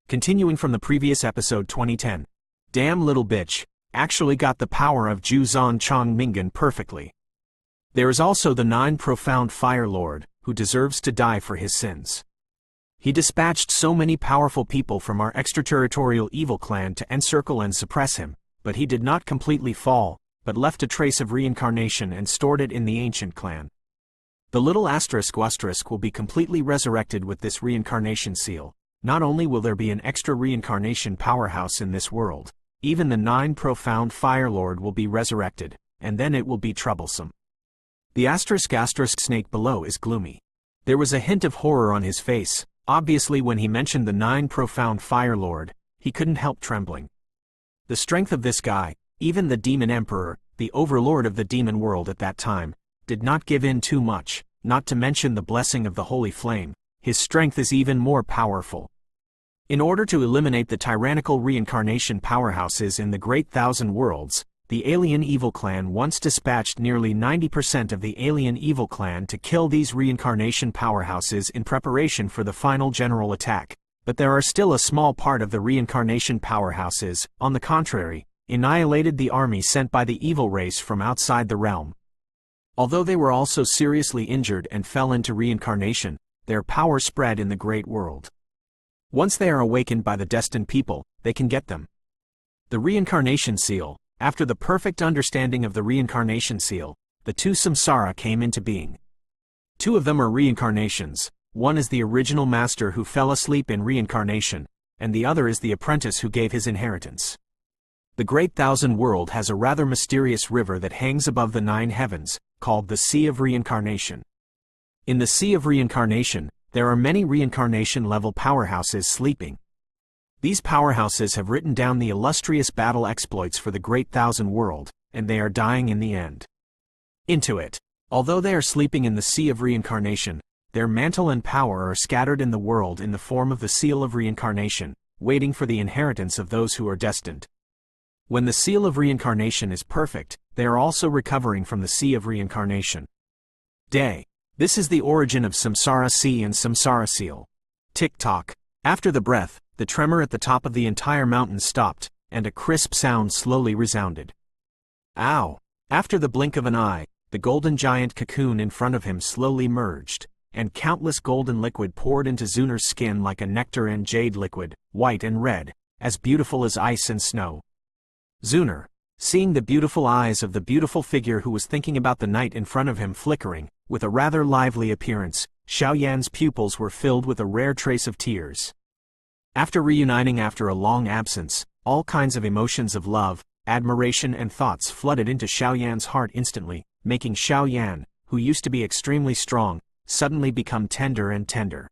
Continuing from the previous episode 2010. Damn little bitch, actually got the power of Ju Zan Chong Mingan perfectly. There is also the 9 profound Fire Lord, who deserves to die for his sins. He dispatched so many powerful people from our extraterritorial evil clan to encircle and suppress him, but he did not completely fall, but left a trace of reincarnation and stored it in the ancient clan. The little asterisk will be completely resurrected with this reincarnation seal. Not only will there be an extra reincarnation powerhouse in this world, even the 9 profound Fire Lord will be resurrected, and then it will be troublesome. The asterisk snake below is gloomy. There was a hint of horror on his face. Obviously when he mentioned the 9 profound Fire Lord, he couldn't help trembling. The strength of this guy, even the Demon Emperor, the overlord of the demon world at that time, did not give in too much, not to mention the blessing of the Holy Flame. His strength is even more powerful. In order to eliminate the tyrannical reincarnation powerhouses in the Great Thousand Worlds, the Alien Evil Clan once dispatched nearly 90% of the Alien Evil Clan to kill these reincarnation powerhouses in preparation for the final general attack. But there are still a small part of the reincarnation powerhouses, on the contrary, annihilated the army sent by the evil race from outside the realm. Although they were also seriously injured and fell into reincarnation, their power spread in the great world. Once they are awakened by the destined people, they can get them. The reincarnation seal. After the perfect understanding of the reincarnation seal, the 2 samsara came into being. 2 of them are reincarnations. One is the original master who fell asleep in reincarnation, and the other is the apprentice who gave his inheritance. The Great Thousand World has a rather mysterious river that hangs above the 9 heavens, called the Sea of Reincarnation. In the Sea of Reincarnation, there are many reincarnation-level powerhouses sleeping. These powerhouses have written down the illustrious battle exploits for the Great Thousand World, and they are dying in the end. Into it. Although they are sleeping in the Sea of Reincarnation, their mantle and power are scattered in the world in the form of the Seal of Reincarnation, waiting for the inheritance of those who are destined. When the Seal of Reincarnation is perfect, they are also recovering from the Sea of Reincarnation. Day. This is the origin of Samsara Sea and Samsara Seal. Tick-tock. After the breath, the tremor at the top of the entire mountain stopped, and a crisp sound slowly resounded. Ow! After the blink of an eye, the golden giant cocoon in front of him slowly merged, and countless golden liquid poured into Zunar's skin like a nectar and jade liquid, white and red, as beautiful as ice and snow. Zunar, seeing the beautiful eyes of the beautiful figure who was thinking about the night in front of him flickering, with a rather lively appearance, Xiaoyan's pupils were filled with a rare trace of tears. After reuniting after a long absence, all kinds of emotions of love, admiration and thoughts flooded into Xiaoyan's heart instantly, making Xiaoyan, who used to be extremely strong, suddenly become tender and tender.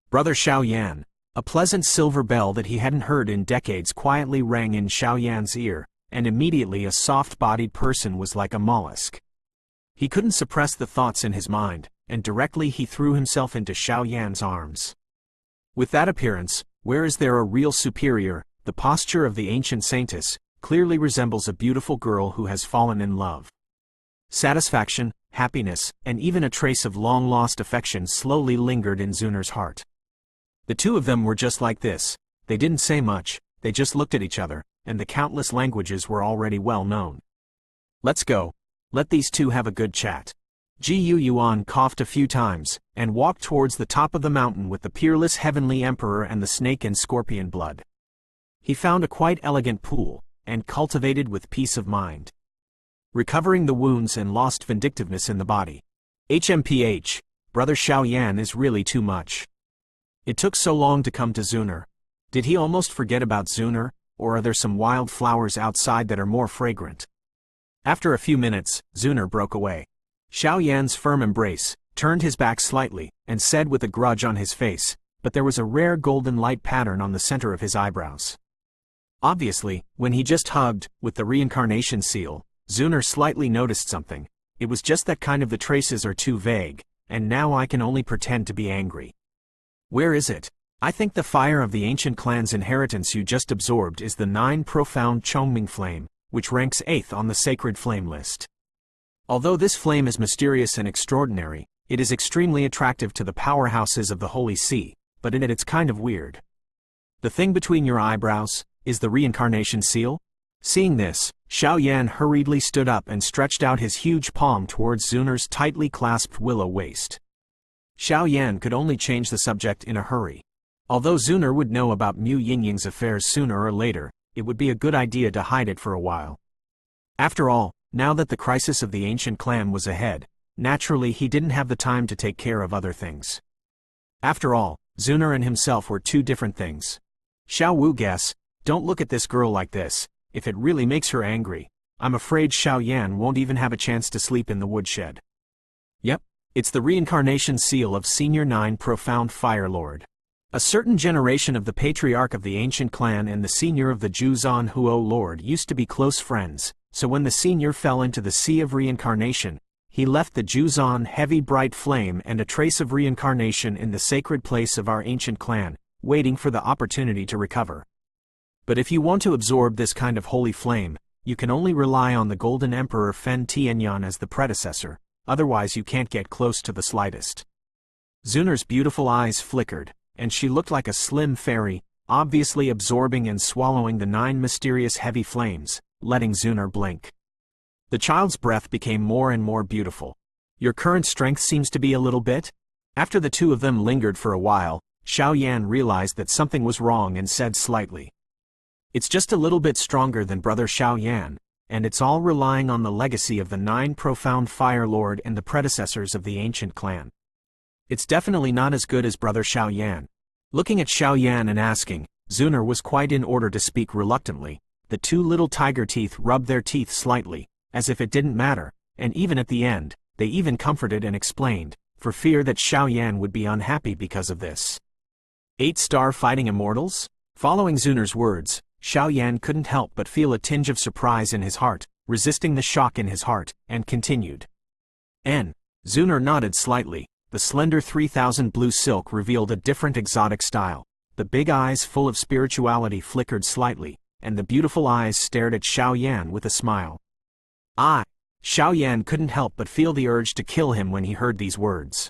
Brother Xiaoyan. A pleasant silver bell that he hadn't heard in decades quietly rang in Xiaoyan's ear, and immediately a soft-bodied person was like a mollusk. He couldn't suppress the thoughts in his mind, and directly he threw himself into Xiaoyan's arms. With that appearance, where is there a real superior, the posture of the ancient saintess, clearly resembles a beautiful girl who has fallen in love. Satisfaction, happiness, and even a trace of long-lost affection slowly lingered in Zunar's heart. The 2 of them were just like this. They didn't say much, they just looked at each other, and the countless languages were already well known. Let's go. Let these 2 have a good chat. Ji Yuan coughed a few times, and walked towards the top of the mountain with the peerless heavenly emperor and the snake and scorpion blood. He found a quite elegant pool, and cultivated with peace of mind. Recovering the wounds and lost vindictiveness in the body. HMPH, Brother Xiaoyan is really too much. It took so long to come to Zunar. Did he almost forget about Zunar, or are there some wild flowers outside that are more fragrant? After a few minutes, Zunar broke away. Xiaoyan's firm embrace, turned his back slightly, and said with a grudge on his face, but there was a rare golden light pattern on the center of his eyebrows. Obviously, when he just hugged, with the reincarnation seal, Zunar slightly noticed something. It was just that kind of the traces are too vague, and now I can only pretend to be angry. Where is it? I think the fire of the ancient clan's inheritance you just absorbed is the 9 profound Chongming flame, which ranks 8th on the sacred flame list. Although this flame is mysterious and extraordinary, it is extremely attractive to the powerhouses of the Holy See, but in it it's kind of weird. The thing between your eyebrows is the reincarnation seal? Seeing this, Xiao Yan hurriedly stood up and stretched out his huge palm towards Zunar's tightly clasped willow waist. Xiao Yan could only change the subject in a hurry. Although Zunar would know about Mu Yingying's affairs sooner or later, it would be a good idea to hide it for a while. After all, now that the crisis of the ancient clan was ahead, naturally he didn't have the time to take care of other things. After all, Zunar and himself were two different things. Xiao Wu guess, don't look at this girl like this. If it really makes her angry, I'm afraid Xiao Yan won't even have a chance to sleep in the woodshed. Yep, it's the reincarnation seal of Senior 9 Profound Fire Lord. A certain generation of the patriarch of the ancient clan and the senior of the Juzan Huo Lord used to be close friends, so when the senior fell into the sea of reincarnation, he left the Juzan heavy bright flame and a trace of reincarnation in the sacred place of our ancient clan, waiting for the opportunity to recover. But if you want to absorb this kind of holy flame, you can only rely on the Golden Emperor Fen Tianyan as the predecessor, otherwise you can't get close to the slightest. Zunar's beautiful eyes flickered, and she looked like a slim fairy, obviously absorbing and swallowing the 9 mysterious heavy flames, letting Zunar blink. The child's breath became more and more beautiful. Your current strength seems to be a little bit? After the two of them lingered for a while, Xiao Yan realized that something was wrong and said slightly, "It's just a little bit stronger than Brother Xiao Yan, and it's all relying on the legacy of the 9 Profound Fire Lord and the predecessors of the ancient clan. It's definitely not as good as Brother Xiao Yan." Looking at Xiao Yan and asking, Zunar was quite in order to speak reluctantly. The two little tiger teeth rubbed their teeth slightly, as if it didn't matter, and even at the end, they even comforted and explained, for fear that Xiao Yan would be unhappy because of this. 8-star fighting immortals? Following Zunar's words, Xiao Yan couldn't help but feel a tinge of surprise in his heart, resisting the shock in his heart, and continued. Zunar nodded slightly. The slender 3000 blue silk revealed a different exotic style. The big eyes full of spirituality flickered slightly, and the beautiful eyes stared at Xiao Yan with a smile. Xiao Yan couldn't help but feel the urge to kill him when he heard these words.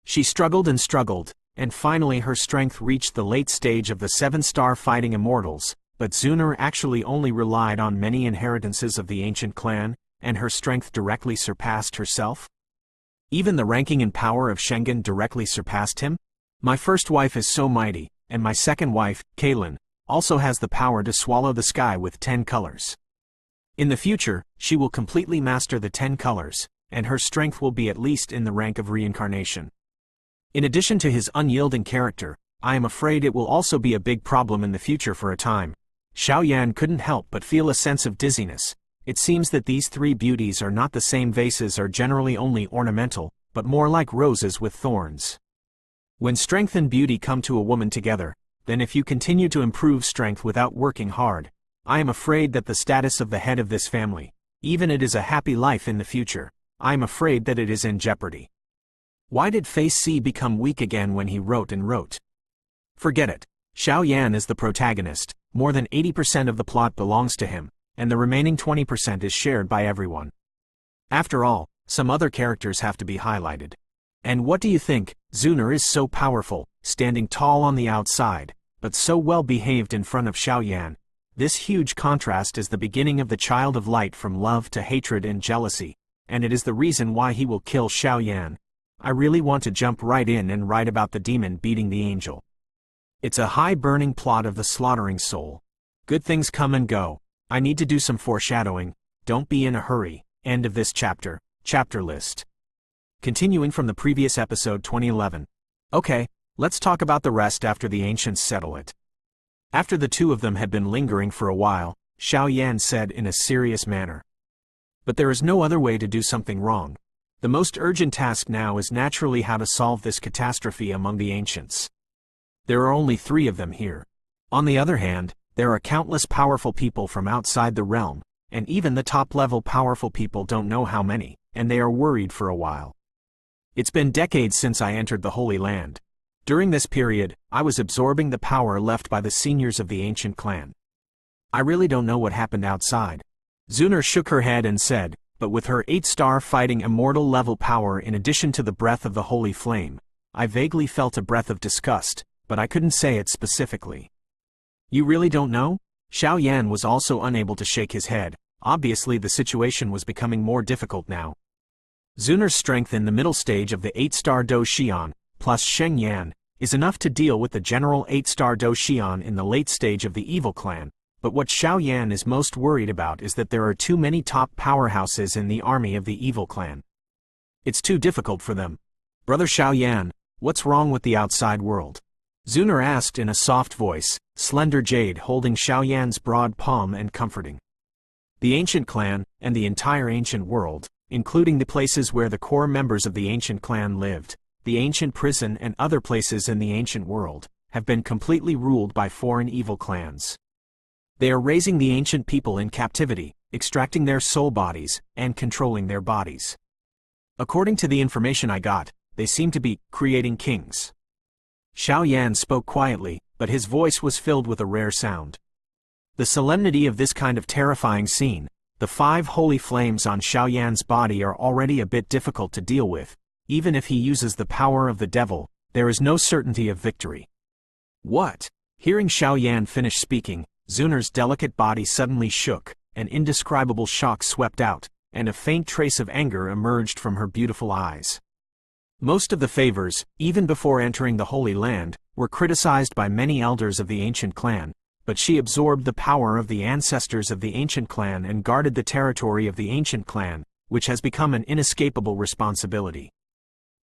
She struggled, and finally her strength reached the late stage of the 7-star fighting immortals, but Zunar actually only relied on many inheritances of the ancient clan, and her strength directly surpassed herself. Even the ranking and power of Shengen directly surpassed him. My first wife is so mighty, and my second wife, Kaylin, also has the power to swallow the sky with 10 colors. In the future, she will completely master the 10 colors, and her strength will be at least in the rank of reincarnation. In addition to his unyielding character, I am afraid it will also be a big problem in the future for a time. Xiao Yan couldn't help but feel a sense of dizziness. It seems that these three beauties are not the same. Vases are generally only ornamental, but more like roses with thorns. When strength and beauty come to a woman together, then if you continue to improve strength without working hard, I am afraid that the status of the head of this family, even it is a happy life in the future, I am afraid that it is in jeopardy. Why did Face C become weak again when he wrote and wrote? Forget it. Xiao Yan is the protagonist. More than 80% of the plot belongs to him, and the remaining 20% is shared by everyone. After all, some other characters have to be highlighted. And what do you think? Zunar is so powerful, standing tall on the outside, but so well behaved in front of Xiao Yan. This huge contrast is the beginning of the child of light from love to hatred and jealousy, and it is the reason why he will kill Xiao Yan. I really want to jump right in and write about the demon beating the angel. It's a high-burning plot of the slaughtering soul. Good things come and go. I need to do some foreshadowing. Don't be in a hurry. End of this chapter. Chapter list. Continuing from the previous episode 2011. Okay, let's talk about the rest after the ancients settle it. After the two of them had been lingering for a while, Xiao Yan said in a serious manner. But there is no other way to do something wrong. The most urgent task now is naturally how to solve this catastrophe among the ancients. There are only 3 of them here. On the other hand, there are countless powerful people from outside the realm, and even the top-level powerful people don't know how many, and they are worried for a while. It's been decades since I entered the Holy Land. During this period, I was absorbing the power left by the seniors of the ancient clan. I really don't know what happened outside. Zunar shook her head and said, but with her 8-star fighting immortal level power in addition to the breath of the holy flame, I vaguely felt a breath of disgust, but I couldn't say it specifically. You really don't know? Xiao Yan was also unable to shake his head. Obviously the situation was becoming more difficult now. Zunar's strength in the middle stage of the 8-star Do Xian, plus Sheng Yan, is enough to deal with the general 8-star Do Xian in the late stage of the evil clan, but what Xiao Yan is most worried about is that there are too many top powerhouses in the army of the evil clan. It's too difficult for them. Brother Xiao Yan, what's wrong with the outside world? Zunar asked in a soft voice, slender Jade holding Xiao Yan's broad palm and comforting. The ancient clan, and the entire ancient world, including the places where the core members of the ancient clan lived, the ancient prison and other places in the ancient world, have been completely ruled by foreign evil clans. They are raising the ancient people in captivity, extracting their soul bodies, and controlling their bodies. According to the information I got, they seem to be creating kings. Xiao Yan spoke quietly, but his voice was filled with a rare sound. The solemnity of this kind of terrifying scene, the 5 holy flames on Xiao Yan's body are already a bit difficult to deal with. Even if he uses the power of the devil, there is no certainty of victory. What? Hearing Xiao Yan finish speaking, Zunar's delicate body suddenly shook, an indescribable shock swept out, and a faint trace of anger emerged from her beautiful eyes. Most of the favors, even before entering the Holy Land, were criticized by many elders of the ancient clan, but she absorbed the power of the ancestors of the ancient clan and guarded the territory of the ancient clan, which has become an inescapable responsibility.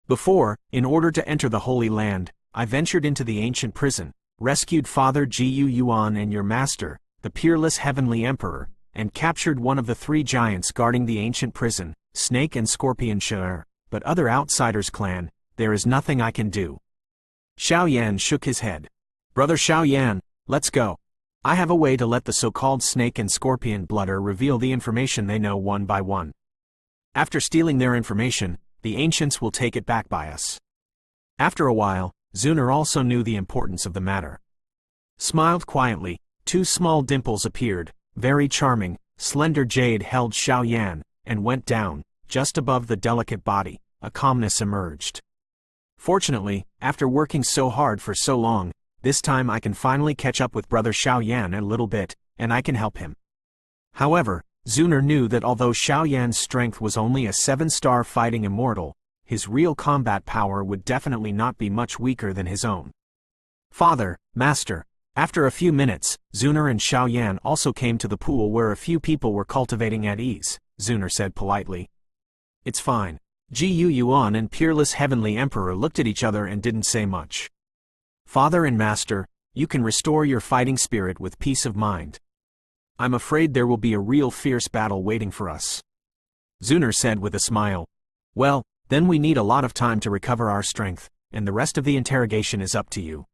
Before, in order to enter the Holy Land, I ventured into the ancient prison, rescued Father Gu Yuan and your master, the peerless heavenly emperor, and captured one of the 3 giants guarding the ancient prison, Snake and Scorpion Shar, but other outsiders clan, there is nothing I can do. Xiao Yan shook his head. Brother Xiao Yan, let's go. I have a way to let the so-called Snake and Scorpion blooder reveal the information they know one by one. After stealing their information, the ancients will take it back by us. After a while, Zunar also knew the importance of the matter. Smiled quietly, 2 small dimples appeared, very charming. Slender Jade held Xiao Yan, and went down, just above the delicate body. A calmness emerged. Fortunately, after working so hard for so long, this time I can finally catch up with Brother Xiao Yan a little bit, and I can help him. However, Zunar knew that although Xiao Yan's strength was only a 7-star fighting immortal, his real combat power would definitely not be much weaker than his own. Father, Master. After a few minutes, Zunar and Xiao Yan also came to the pool where a few people were cultivating at ease. Zunar said politely. It's fine. Gu Yuan and Peerless Heavenly Emperor looked at each other and didn't say much. Father and Master, you can restore your fighting spirit with peace of mind. I'm afraid there will be a real fierce battle waiting for us. Zunar said with a smile. Well, then we need a lot of time to recover our strength, and the rest of the interrogation is up to you.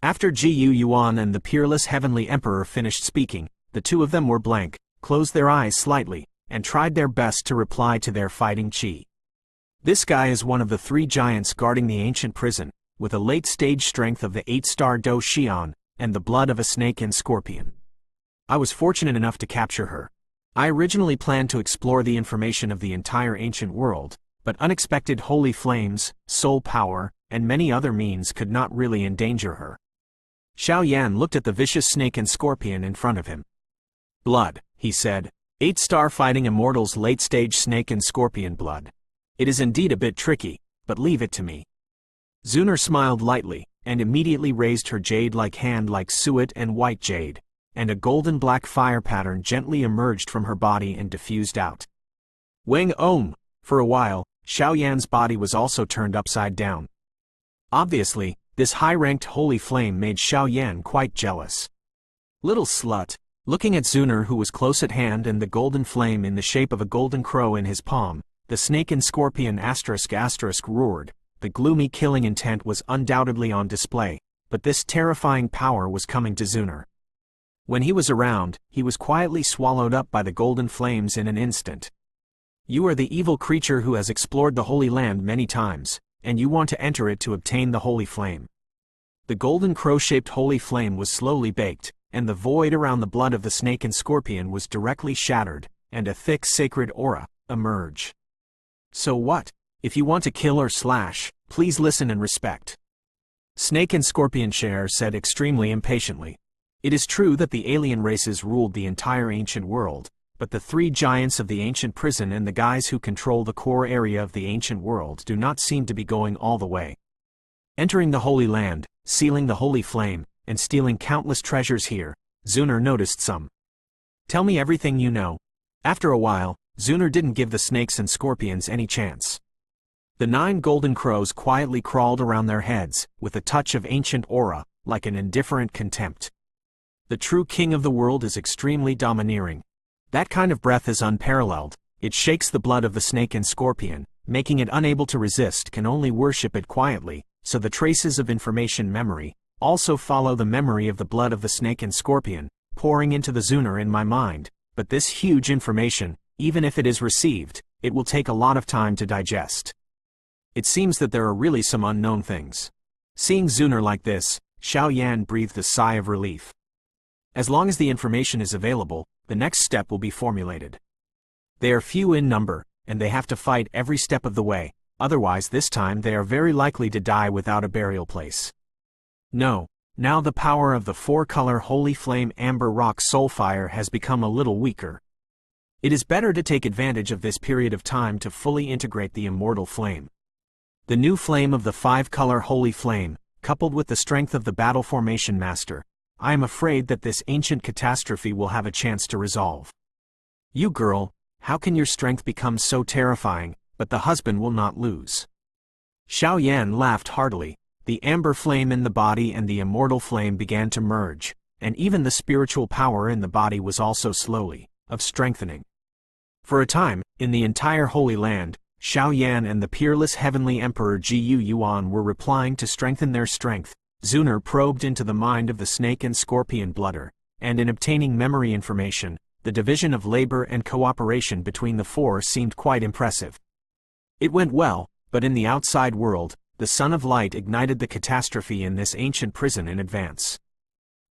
After Gu Yuan and the Peerless Heavenly Emperor finished speaking, the 2 of them were blank, closed their eyes slightly, and tried their best to reply to their fighting chi. This guy is one of the 3 giants guarding the ancient prison, with a late-stage strength of the 8-star Do Xian, and the blood of a snake and scorpion. I was fortunate enough to capture her. I originally planned to explore the information of the entire ancient world, but unexpected holy flames, soul power, and many other means could not really endanger her. Xiao Yan looked at the vicious snake and scorpion in front of him. Blood, he said. 8-star fighting immortal's late-stage snake and scorpion blood. It is indeed a bit tricky, but leave it to me. Zunar smiled lightly, and immediately raised her jade-like hand like suet and white jade, and a golden-black fire pattern gently emerged from her body and diffused out. Weng Om! For a while, Xiao Yan's body was also turned upside down. Obviously, this high-ranked holy flame made Xiao Yan quite jealous. Little slut! Looking at Zunar who was close at hand and the golden flame in the shape of a golden crow in his palm, the snake and scorpion *** roared. The gloomy killing intent was undoubtedly on display, but this terrifying power was coming to Zunar. When he was around, he was quietly swallowed up by the golden flames in an instant. You are the evil creature who has explored the Holy Land many times, and you want to enter it to obtain the holy flame. The golden crow-shaped holy flame was slowly baked, and the void around the blood of the snake and scorpion was directly shattered, and a thick sacred aura emerged. So what? If you want to kill or slash, please listen and respect. Snake and Scorpion Share said extremely impatiently. It is true that the alien races ruled the entire ancient world, but the three giants of the ancient prison and the guys who control the core area of the ancient world do not seem to be going all the way. Entering the Holy Land, sealing the Holy Flame, and stealing countless treasures here, Zuner noticed some. Tell me everything you know. After a while, Zuner didn't give the snakes and scorpions any chance. The 9 golden crows quietly crawled around their heads, with a touch of ancient aura, like an indifferent contempt. The true king of the world is extremely domineering. That kind of breath is unparalleled. It shakes the blood of the snake and scorpion, making it unable to resist, can only worship it quietly, so the traces of information memory also follow the memory of the blood of the snake and scorpion, pouring into the Zuner in my mind. But this huge information, even if it is received, it will take a lot of time to digest. It seems that there are really some unknown things. Seeing Zuner like this, Xiao Yan breathed a sigh of relief. As long as the information is available, the next step will be formulated. They are few in number, and they have to fight every step of the way, otherwise this time they are very likely to die without a burial place. No, now the power of the 4-color Holy Flame Amber Rock Soulfire has become a little weaker. It is better to take advantage of this period of time to fully integrate the immortal flame. The new flame of the 5-color Holy Flame, coupled with the strength of the Battle Formation Master, I am afraid that this ancient catastrophe will have a chance to resolve. You girl, how can your strength become so terrifying, but the husband will not lose? Xiao Yan laughed heartily. The amber flame in the body and the immortal flame began to merge, and even the spiritual power in the body was also slowly of strengthening. For a time, in the entire Holy Land, Xiao Yan and the peerless heavenly emperor Jiyu Yuan were replying to strengthen their strength. Zuner probed into the mind of the snake and scorpion blooder, and in obtaining memory information, the division of labor and cooperation between the 4 seemed quite impressive. It went well, but in the outside world, the Son of Light ignited the catastrophe in this ancient prison in advance.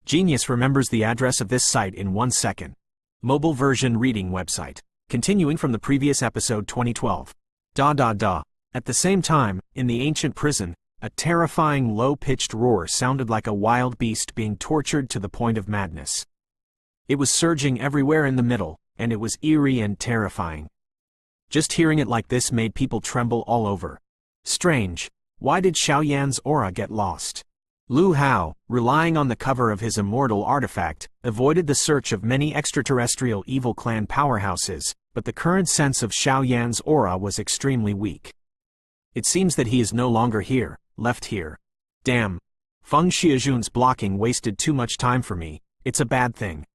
Genius remembers the address of this site in 1 second. Mobile version reading website. Continuing from the previous episode 2012. At the same time, in the ancient prison, a terrifying low-pitched roar sounded like a wild beast being tortured to the point of madness. It was surging everywhere in the middle, and it was eerie and terrifying. Just hearing it like this made people tremble all over. Strange, why did Xiao Yan's aura get lost? Liu Hao, relying on the cover of his immortal artifact, avoided the search of many extraterrestrial evil clan powerhouses, but the current sense of Xiao Yan's aura was extremely weak. It seems that he is no longer here, left here. Damn. Feng Xiaojun's blocking wasted too much time for me, it's a bad thing.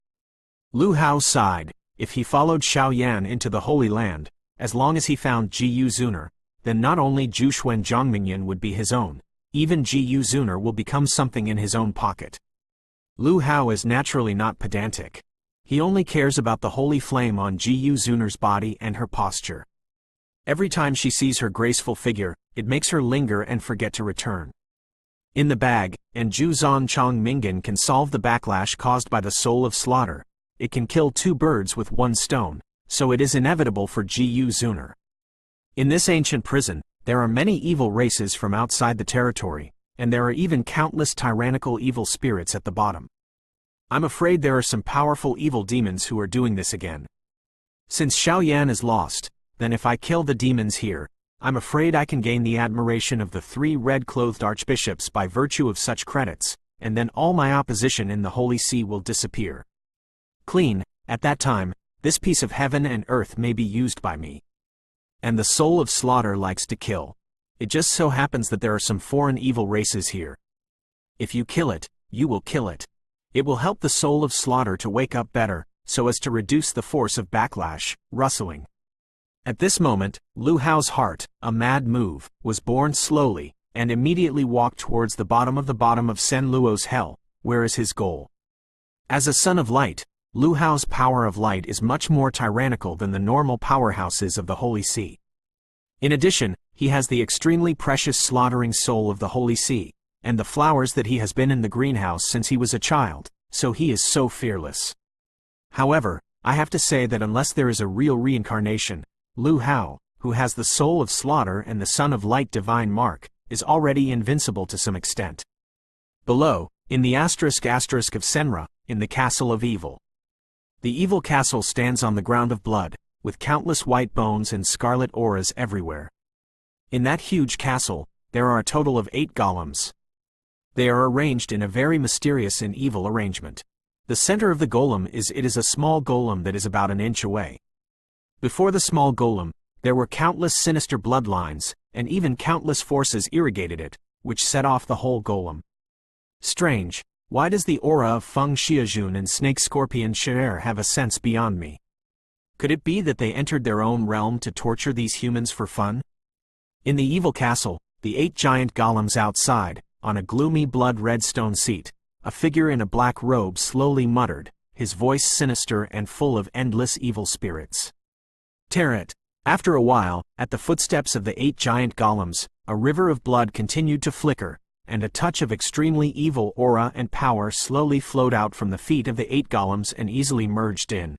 Liu Hao sighed. If he followed Xiao Yan into the Holy Land, as long as he found Jiyu Zuner, then not only Juxuan Zhongmingyan would be his own, even Jiyu Zuner will become something in his own pocket. Liu Hao is naturally not pedantic. He only cares about the holy flame on Jiyu Zuner's body and her posture. Every time she sees her graceful figure, it makes her linger and forget to return. In the bag, and Zhuzan Chongmingyan can solve the backlash caused by the soul of slaughter. It can kill 2 birds with 1 stone, so it is inevitable for Jiyu Zuner. In this ancient prison, there are many evil races from outside the territory, and there are even countless tyrannical evil spirits at the bottom. I'm afraid there are some powerful evil demons who are doing this again. Since Xiao Yan is lost, then if I kill the demons here, I'm afraid I can gain the admiration of the 3 red-clothed archbishops by virtue of such credits, and then all my opposition in the Holy See will disappear. Clean, at that time, this piece of heaven and earth may be used by me. And the soul of slaughter likes to kill. It just so happens that there are some foreign evil races here. If you kill it, you will kill it. It will help the soul of slaughter to wake up better, so as to reduce the force of backlash, rustling. At this moment, Liu Hao's heart, a mad move, was born slowly, and immediately walked towards the bottom of Sen Luo's hell, where is his goal. As a son of light, Liu Hao's power of light is much more tyrannical than the normal powerhouses of the Holy See. In addition, he has the extremely precious slaughtering soul of the Holy See, and the flowers that he has been in the greenhouse since he was a child, so he is so fearless. However, I have to say that unless there is a real reincarnation, Liu Hao, who has the soul of slaughter and the son of light divine mark, is already invincible to some extent. Below, In the asterisk of Senra, in the Castle of Evil. The evil castle stands on the ground of blood, with countless white bones and scarlet auras everywhere. In that huge castle, there are a total of 8 golems. They are arranged in a very mysterious and evil arrangement. The center of the golem is a small golem that is about an inch away. Before the small golem, there were countless sinister bloodlines, and even countless forces irrigated it, which set off the whole golem. Strange, why does the aura of Feng Xiajun and Snake Scorpion Shi'er have a sense beyond me? Could it be that they entered their own realm to torture these humans for fun? In the evil castle, the 8 giant golems outside, on a gloomy blood-red stone seat, a figure in a black robe slowly muttered, his voice sinister and full of endless evil spirits. Terret. After a while, at the footsteps of the 8 giant golems, a river of blood continued to flicker, and a touch of extremely evil aura and power slowly flowed out from the feet of the 8 golems and easily merged in.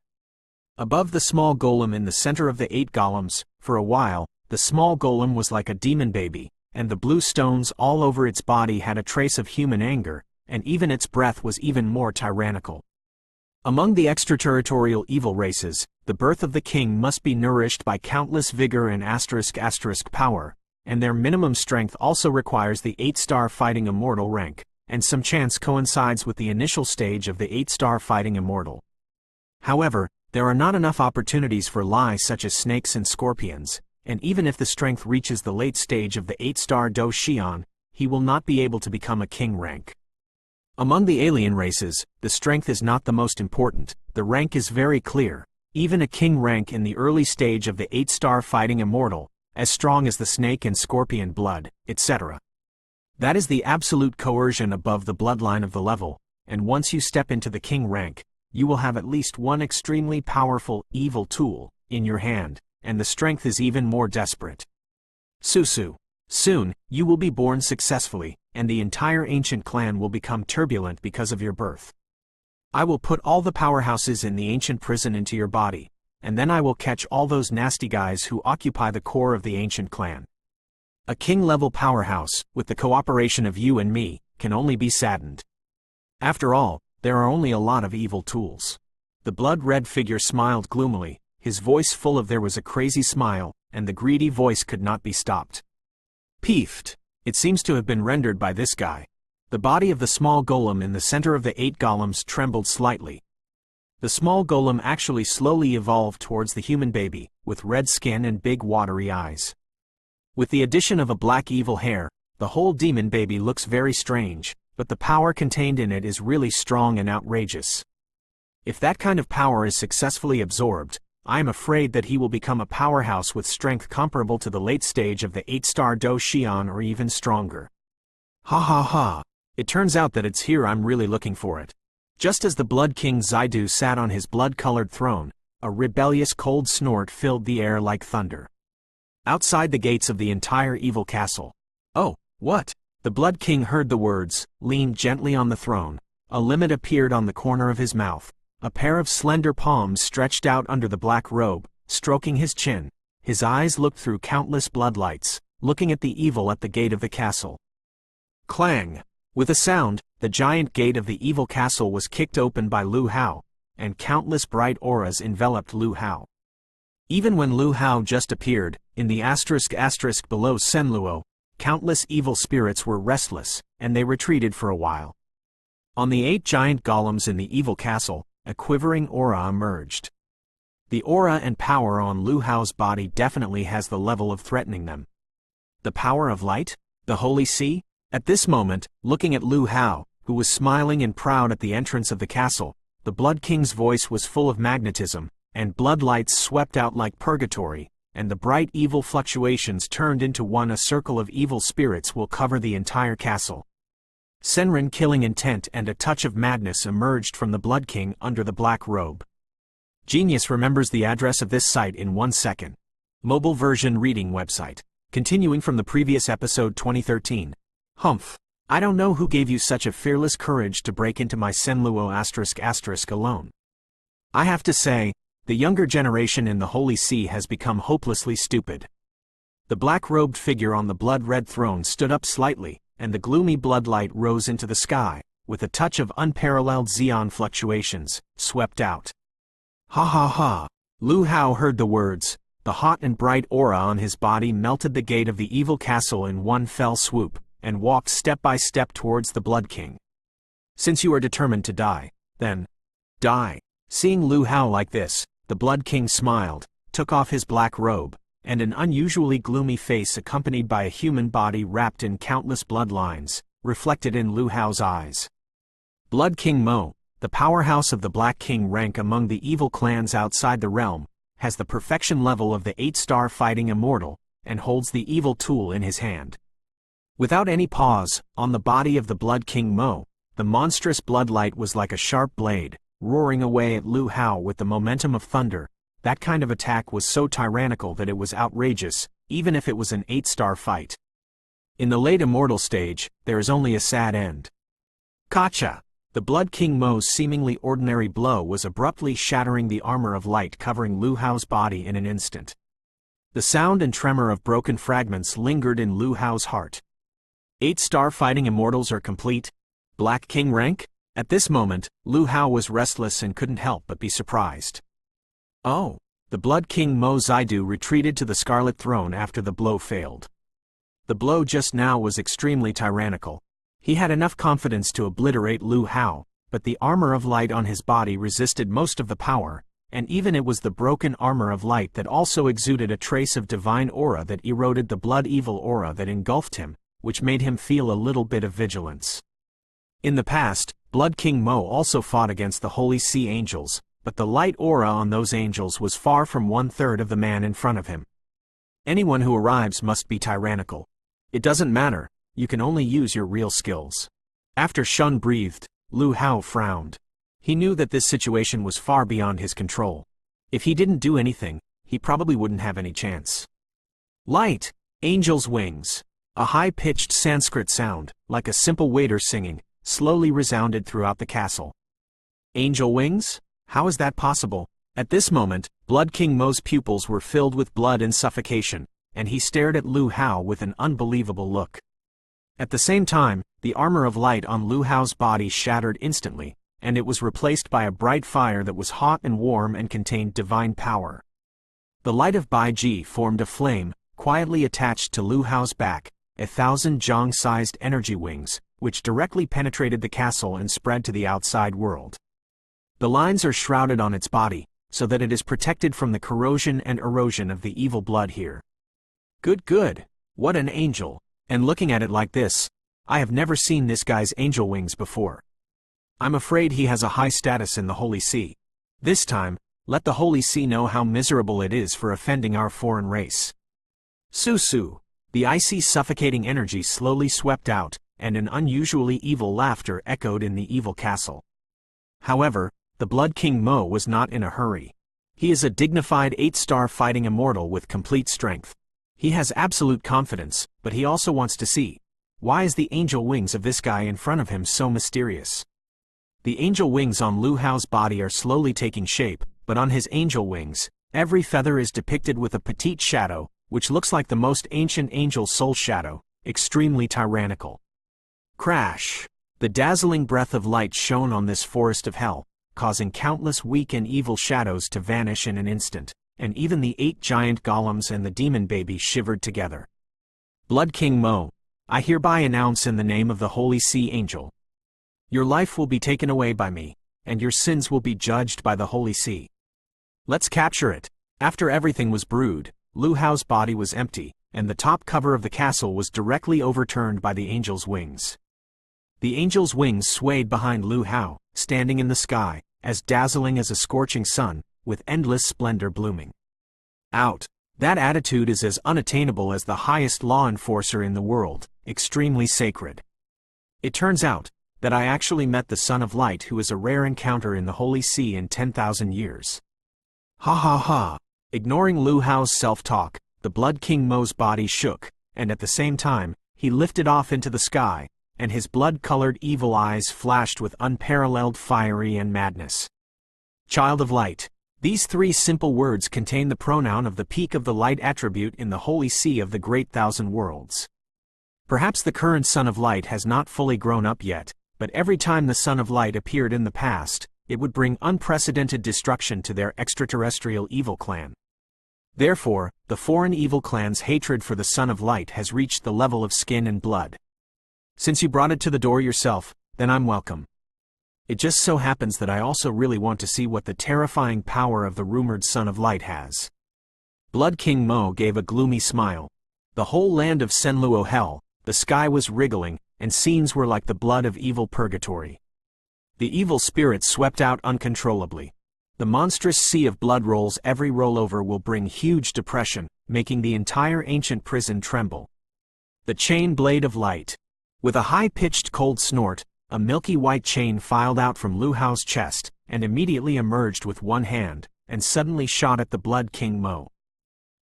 Above the small golem in the center of the 8 golems, for a while, the small golem was like a demon baby, and the blue stones all over its body had a trace of human anger, and even its breath was even more tyrannical. Among the extraterritorial evil races, the birth of the king must be nourished by countless vigor and asterisk power, and their minimum strength also requires the 8-star fighting immortal rank, and some chance coincides with the initial stage of the 8-star fighting immortal. However, there are not enough opportunities for lies such as snakes and scorpions, and even if the strength reaches the late stage of the 8-star Do Xian, he will not be able to become a king rank. Among the alien races, the strength is not the most important, the rank is very clear. Even a king rank in the early stage of the 8-star fighting immortal, as strong as the snake and scorpion blood, etc. That is the absolute coercion above the bloodline of the level, and once you step into the king rank, you will have at least one extremely powerful, evil tool in your hand, and the strength is even more desperate. Susu. Soon, you will be born successfully, and the entire ancient clan will become turbulent because of your birth. I will put all the powerhouses in the ancient prison into your body, and then I will catch all those nasty guys who occupy the core of the ancient clan. A king-level powerhouse, with the cooperation of you and me, can only be saddened. After all, there are only a lot of evil tools. The blood-red figure smiled gloomily, his voice full of there was a crazy smile, and the greedy voice could not be stopped. Peeved. It seems to have been rendered by this guy. The body of the small golem in the center of the 8 golems trembled slightly. The small golem actually slowly evolved towards the human baby, with red skin and big watery eyes. With the addition of a black evil hair, the whole demon baby looks very strange, but the power contained in it is really strong and outrageous. If that kind of power is successfully absorbed, I am afraid that he will become a powerhouse with strength comparable to the late stage of the 8-star Do Xian or even stronger. Ha ha ha. It turns out that it's here I'm really looking for it. Just as the Blood King Zaidu sat on his blood-colored throne, a rebellious cold snort filled the air like thunder. Outside the gates of the entire evil castle. Oh, what? The Blood King heard the words, leaned gently on the throne. A limit appeared on the corner of his mouth. A pair of slender palms stretched out under the black robe, stroking his chin. His eyes looked through countless bloodlights, looking at the evil at the gate of the castle. Clang! With a sound, the giant gate of the evil castle was kicked open by Liu Hao, and countless bright auras enveloped Liu Hao. Even when Liu Hao just appeared, in the asterisk below Senluo, countless evil spirits were restless, and they retreated for a while. On the 8 giant golems in the evil castle, a quivering aura emerged. The aura and power on Liu Hao's body definitely has the level of threatening them. The power of light? The holy sea? At this moment, looking at Liu Hao, who was smiling and proud at the entrance of the castle, the Blood King's voice was full of magnetism, and bloodlights swept out like purgatory, and the bright evil fluctuations turned into one. A circle of evil spirits will cover the entire castle. Senran killing intent and a touch of madness emerged from the Blood King under the black robe. Genius remembers the address of this site in 1 second. Mobile version reading website. Continuing from the previous episode 2013. Humph. I don't know who gave you such a fearless courage to break into my Senluo *** alone. I have to say, the younger generation in the Holy See has become hopelessly stupid. The black-robed figure on the blood-red throne stood up slightly, and the gloomy bloodlight rose into the sky, with a touch of unparalleled Xeon fluctuations, swept out. Ha ha ha! Liu Hao heard the words. The hot and bright aura on his body melted the gate of the evil castle in one fell swoop, and walked step by step towards the Blood King. Since you are determined to die, then die. Seeing Liu Hao like this, the Blood King smiled, took off his black robe, and an unusually gloomy face accompanied by a human body wrapped in countless bloodlines, reflected in Liu Hao's eyes. Blood King Mo, the powerhouse of the Black King rank among the evil clans outside the realm, has the perfection level of the 8-star fighting immortal, and holds the evil tool in his hand. Without any pause, on the body of the Blood King Mo, the monstrous bloodlight was like a sharp blade, roaring away at Liu Hao with the momentum of thunder. That kind of attack was so tyrannical that it was outrageous, even if it was an 8-star fight. In the late immortal stage, there is only a sad end. Gotcha! The Blood King Mo's seemingly ordinary blow was abruptly shattering the armor of light covering Liu Hao's body in an instant. The sound and tremor of broken fragments lingered in Liu Hao's heart. 8-star fighting immortals are complete? Black King rank? At this moment, Liu Hao was restless and couldn't help but be surprised. Oh! The Blood King Mo Zaidu retreated to the Scarlet Throne after the blow failed. The blow just now was extremely tyrannical. He had enough confidence to obliterate Liu Hao, but the armor of light on his body resisted most of the power, and even it was the broken armor of light that also exuded a trace of divine aura that eroded the blood-evil aura that engulfed him, which made him feel a little bit of vigilance. In the past, Blood King Mo also fought against the Holy Sea Angels, but the light aura on those angels was far from 1/3 of the man in front of him. Anyone who arrives must be tyrannical. It doesn't matter. You can only use your real skills. After Shun breathed, Liu Hao frowned. He knew that this situation was far beyond his control. If he didn't do anything, he probably wouldn't have any chance. Light! Angel's wings! A high-pitched Sanskrit sound, like a simple waiter singing, slowly resounded throughout the castle. Angel wings? How is that possible? At this moment, Blood King Mo's pupils were filled with blood and suffocation, and he stared at Liu Hao with an unbelievable look. At the same time, the armor of light on Liu Hao's body shattered instantly, and it was replaced by a bright fire that was hot and warm and contained divine power. The light of Btth2 formed a flame, quietly attached to Liu Hao's back, 1,000 Zhong-sized energy wings, which directly penetrated the castle and spread to the outside world. The lines are shrouded on its body, so that it is protected from the corrosion and erosion of the evil blood here. Good. What an angel. And looking at it like this, I have never seen this guy's angel wings before. I'm afraid he has a high status in the Holy See. This time, let the Holy See know how miserable it is for offending our foreign race. Su. The icy suffocating energy slowly swept out, and an unusually evil laughter echoed in the evil castle. However, the Blood King Mo was not in a hurry. He is a dignified 8-star fighting immortal with complete strength. He has absolute confidence, but he also wants to see, why is the angel wings of this guy in front of him so mysterious? The angel wings on Liu Hao's body are slowly taking shape, but on his angel wings, every feather is depicted with a petite shadow, which looks like the most ancient angel soul shadow, extremely tyrannical. Crash! The dazzling breath of light shone on this forest of hell, causing countless weak and evil shadows to vanish in an instant, and even the 8 giant golems and the demon baby shivered together. Blood King Mo, I hereby announce in the name of the Holy Sea Angel. Your life will be taken away by me, and your sins will be judged by the Holy Sea. Let's capture it. After everything was brewed, Liu Hao's body was empty, and the top cover of the castle was directly overturned by the angel's wings. The angel's wings swayed behind Liu Hao, standing in the sky, as dazzling as a scorching sun, with endless splendor blooming. Out! That attitude is as unattainable as the highest law enforcer in the world, extremely sacred. It turns out that I actually met the Son of Light, who is a rare encounter in the Holy See in 10,000 years. Ha ha ha! Ignoring Liu Hao's self-talk, the Blood King Mo's body shook, and at the same time, he lifted off into the sky, and his blood-colored evil eyes flashed with unparalleled fury and madness. Child of Light. These 3 simple words contain the pronoun of the peak of the light attribute in the Holy See of the Great Thousand Worlds. Perhaps the current Son of Light has not fully grown up yet, but every time the Son of Light appeared in the past, it would bring unprecedented destruction to their extraterrestrial evil clan. Therefore, the foreign evil clan's hatred for the Son of Light has reached the level of skin and blood. Since you brought it to the door yourself, then I'm welcome. It just so happens that I also really want to see what the terrifying power of the rumored Son of Light has. Blood King Mo gave a gloomy smile. The whole land of Senluo Hell, the sky was wriggling, and scenes were like the blood of evil purgatory. The evil spirits swept out uncontrollably. The monstrous sea of blood rolls. Every rollover will bring huge depression, making the entire ancient prison tremble. The chain blade of light. With a high-pitched cold snort, a milky white chain filed out from Liu Hao's chest, and immediately emerged with one hand, and suddenly shot at the Blood King Mo.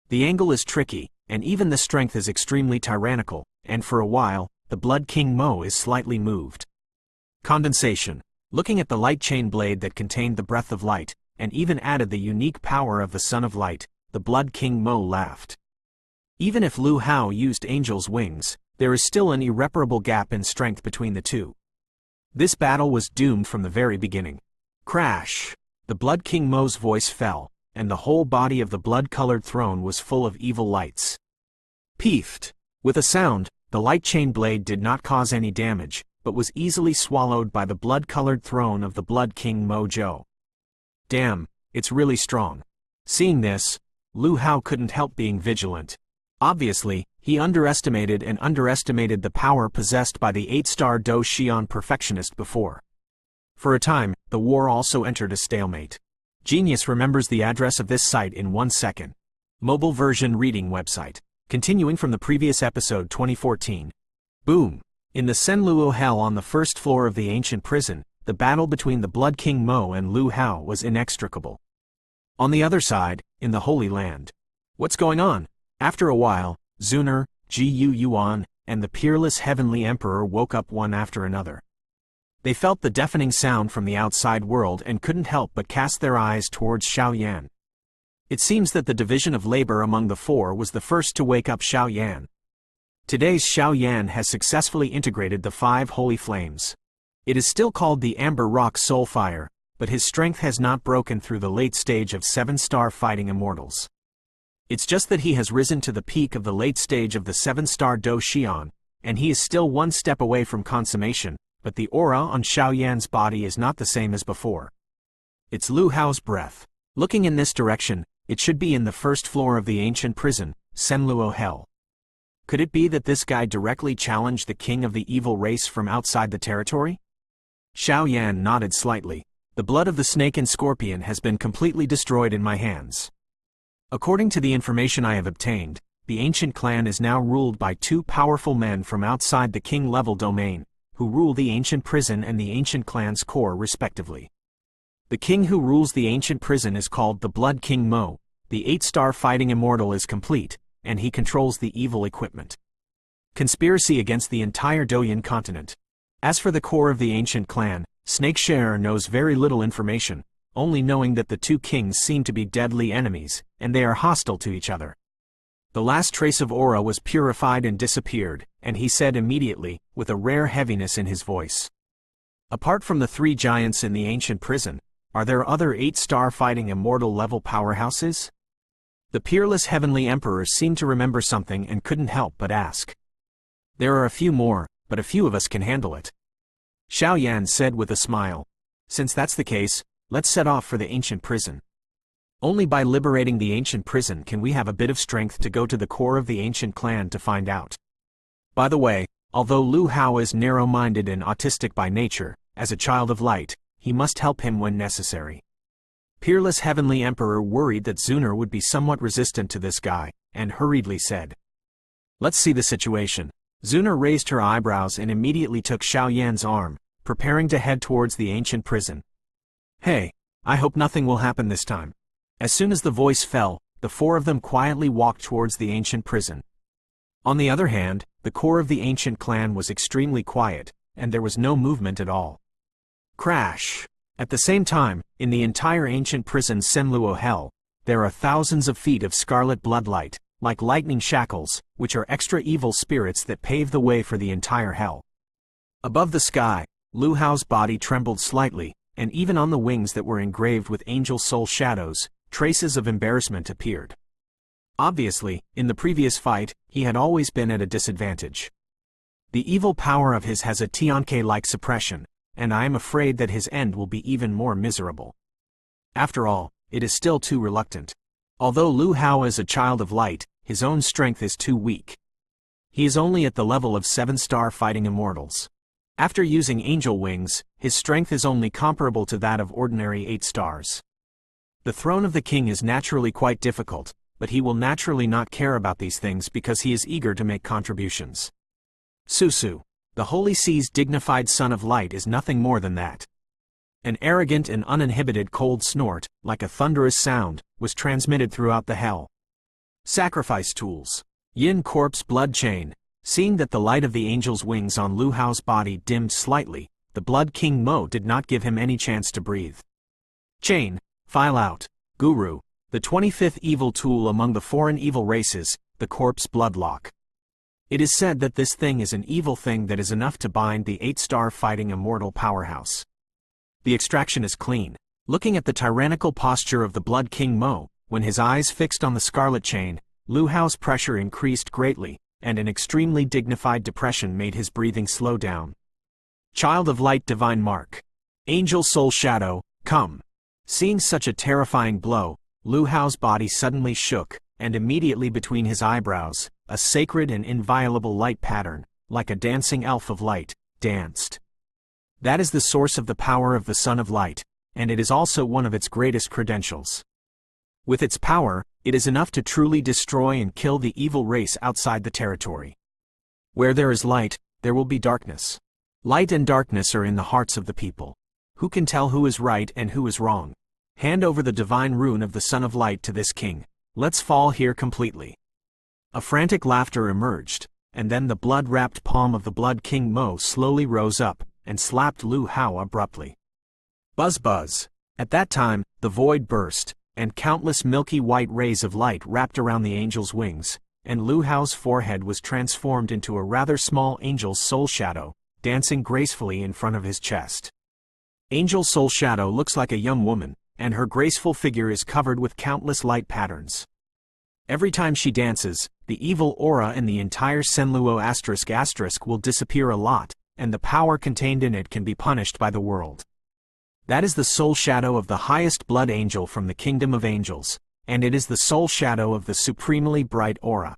The angle is tricky, and even the strength is extremely tyrannical, and for a while, the Blood King Mo is slightly moved. Condensation. Looking at the light chain blade that contained the breath of light, and even added the unique power of the Son of Light, the Blood King Mo laughed. Even if Liu Hao used angel's wings, there is still an irreparable gap in strength between the two. This battle was doomed from the very beginning. Crash! The Blood King Mo's voice fell, and the whole body of the blood-colored throne was full of evil lights. Peefed! With a sound, the light chain blade did not cause any damage, but was easily swallowed by the blood-colored throne of the Blood King Mo Zhou. Damn, it's really strong. Seeing this, Liu Hao couldn't help being vigilant. Obviously, he underestimated the power possessed by the 8-star Do Xian perfectionist before. For a time, the war also entered a stalemate. Genius remembers the address of this site in 1 second. Mobile version reading website. Continuing from the previous episode 2014. Boom! In the Senluo Hell on the first floor of the ancient prison, the battle between the Blood King Mo and Liu Hao was inextricable. On the other side, in the Holy Land. What's going on? After a while, Zuner, Ji Yuan, and the peerless Heavenly Emperor woke up one after another. They felt the deafening sound from the outside world and couldn't help but cast their eyes towards Xiaoyan. It seems that the division of labor among the four was the first to wake up Xiaoyan. Today's Xiaoyan has successfully integrated the 5 holy flames. It is still called the Amber Rock Soul Fire, but his strength has not broken through the late stage of 7-star fighting immortals. It's just that he has risen to the peak of the late stage of the 7-star Do Xian, and he is still one step away from consummation, but the aura on Xiaoyan's body is not the same as before. It's Liu Hao's breath. Looking in this direction, it should be in the first floor of the ancient prison, Senluo Hell. Could it be that this guy directly challenged the king of the evil race from outside the territory? Xiaoyan nodded slightly. The blood of the snake and scorpion has been completely destroyed in my hands. According to the information I have obtained, the ancient clan is now ruled by 2 powerful men from outside the king-level domain, who rule the ancient prison and the ancient clan's core respectively. The king who rules the ancient prison is called the Blood King Mo. The 8-star fighting immortal is complete, and he controls the evil equipment. Conspiracy against the entire Douyin continent. As for the core of the ancient clan, Snake Share knows very little information, only knowing that the 2 kings seem to be deadly enemies, and they are hostile to each other. The last trace of aura was purified and disappeared, and he said immediately, with a rare heaviness in his voice. Apart from the 3 giants in the ancient prison, are there other 8-star fighting immortal level powerhouses? The peerless Heavenly Emperor seemed to remember something and couldn't help but ask. There are a few more, but a few of us can handle it. Xiaoyan said with a smile. Since that's the case, let's set off for the ancient prison. Only by liberating the ancient prison can we have a bit of strength to go to the core of the ancient clan to find out. By the way, although Liu Hao is narrow-minded and autistic by nature, as a child of light, he must help him when necessary. Peerless Heavenly Emperor worried that Zuner would be somewhat resistant to this guy, and hurriedly said, "Let's see the situation." Zuner raised her eyebrows and immediately took Xiaoyan's arm, preparing to head towards the ancient prison. Hey, I hope nothing will happen this time. As soon as the voice fell, the 4 of them quietly walked towards the ancient prison. On the other hand, the core of the ancient clan was extremely quiet, and there was no movement at all. Crash! At the same time, in the entire ancient prison Senluo Hell, there are thousands of feet of scarlet bloodlight, like lightning shackles, which are extra evil spirits that pave the way for the entire hell. Above the sky, Liu Hao's body trembled slightly, and even on the wings that were engraved with angel soul shadows, traces of embarrassment appeared. Obviously, in the previous fight, he had always been at a disadvantage. The evil power of his has a Tianke-like suppression, and I am afraid that his end will be even more miserable. After all, it is still too reluctant. Although Liu Hao is a child of light, his own strength is too weak. He is only at the level of 7-star fighting immortals. After using angel wings, his strength is only comparable to that of ordinary 8 stars. The throne of the king is naturally quite difficult, but he will naturally not care about these things because he is eager to make contributions. Susu, the Holy Sea's dignified son of light, is nothing more than that. An arrogant and uninhibited cold snort, like a thunderous sound, was transmitted throughout the hell. Sacrifice tools. Yin corpse blood chain. Seeing that the light of the angel's wings on Liu Hao's body dimmed slightly, the Blood King Mo did not give him any chance to breathe. Chain. File out. Guru, the 25th evil tool among the foreign evil races, the corpse bloodlock. It is said that this thing is an evil thing that is enough to bind the 8-star fighting immortal powerhouse. The extraction is clean. Looking at the tyrannical posture of the Blood King Mo, when his eyes fixed on the scarlet chain, Liu Hao's pressure increased greatly, and an extremely dignified depression made his breathing slow down. Child of light, divine mark. Angel soul shadow, come. Seeing such a terrifying blow, Liu Hao's body suddenly shook, and immediately between his eyebrows, a sacred and inviolable light pattern, like a dancing elf of light, danced. That is the source of the power of the Son of Light, and it is also one of its greatest credentials. With its power, it is enough to truly destroy and kill the evil race outside the territory. Where there is light, there will be darkness. Light and darkness are in the hearts of the people. Who can tell who is right and who is wrong? Hand over the divine rune of the Son of Light to this king. Let's fall here completely. A frantic laughter emerged, and then the blood-wrapped palm of the Blood King Mo slowly rose up, and slapped Liu Hao abruptly. Buzz buzz. At that time, the void burst, and countless milky white rays of light wrapped around the angel's wings, and Liu Hao's forehead was transformed into a rather small angel's soul shadow, dancing gracefully in front of his chest. Angel soul shadow looks like a young woman, and her graceful figure is covered with countless light patterns. Every time she dances, the evil aura in the entire Senluo *** will disappear a lot, and the power contained in it can be punished by the world. That is the soul shadow of the highest blood angel from the kingdom of angels, and it is the soul shadow of the supremely bright aura.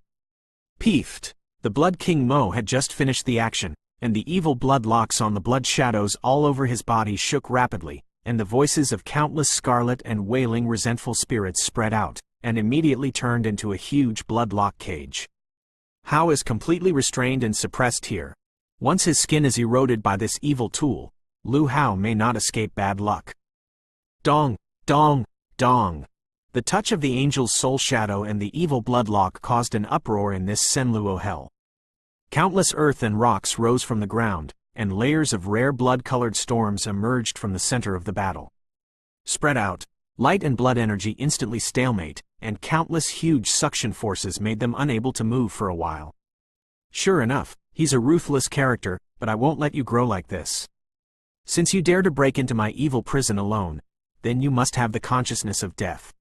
Btth2. The Blood King Mo had just finished the action, and the evil blood locks on the blood shadows all over his body shook rapidly, and the voices of countless scarlet and wailing resentful spirits spread out, and immediately turned into a huge bloodlock cage. Hao is completely restrained and suppressed here. Once his skin is eroded by this evil tool, Liu Hao may not escape bad luck. Dong, dong, dong. The touch of the angel's soul shadow and the evil bloodlock caused an uproar in this Senluo hell. Countless earth and rocks rose from the ground, and layers of rare blood-colored storms emerged from the center of the battle. Spread out, light and blood energy instantly stalemate, and countless huge suction forces made them unable to move for a while. Sure enough, he's a ruthless character, but I won't let you grow like this. Since you dare to break into my evil prison alone, then you must have the consciousness of death.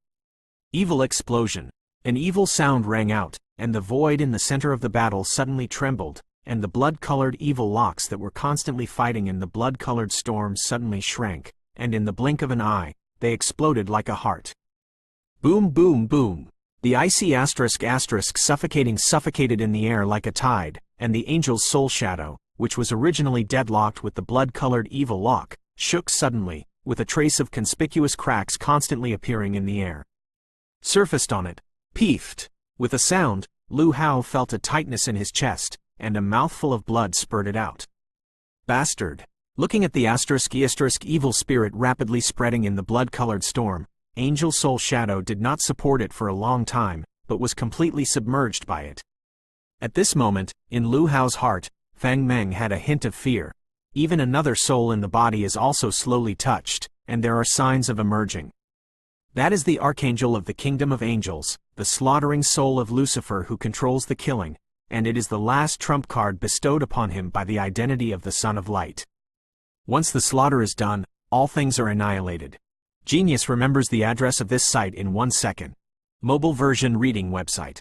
Evil explosion. An evil sound rang out, and the void in the center of the battle suddenly trembled, and the blood-colored evil locks that were constantly fighting in the blood-colored storm suddenly shrank, and in the blink of an eye, they exploded like a heart. Boom boom boom. The icy *** suffocated in the air like a tide, and the angel's soul shadow, which was originally deadlocked with the blood-colored evil lock, shook suddenly, with a trace of conspicuous cracks constantly appearing in the air. Surfaced on it. Btth2. With a sound, Liu Hao felt a tightness in his chest, and a mouthful of blood spurted out. Bastard. Looking at the ** evil spirit rapidly spreading in the blood-colored storm, Angel Soul Shadow did not support it for a long time, but was completely submerged by it. At this moment, in Liu Hao's heart, Fang Meng had a hint of fear. Even another soul in the body is also slowly touched, and there are signs of emerging. That is the Archangel of the Kingdom of Angels, the slaughtering soul of Lucifer who controls the killing, and it is the last trump card bestowed upon him by the identity of the Son of Light. Once the slaughter is done, all things are annihilated. Genius remembers the address of this site in 1 second. Mobile version reading website.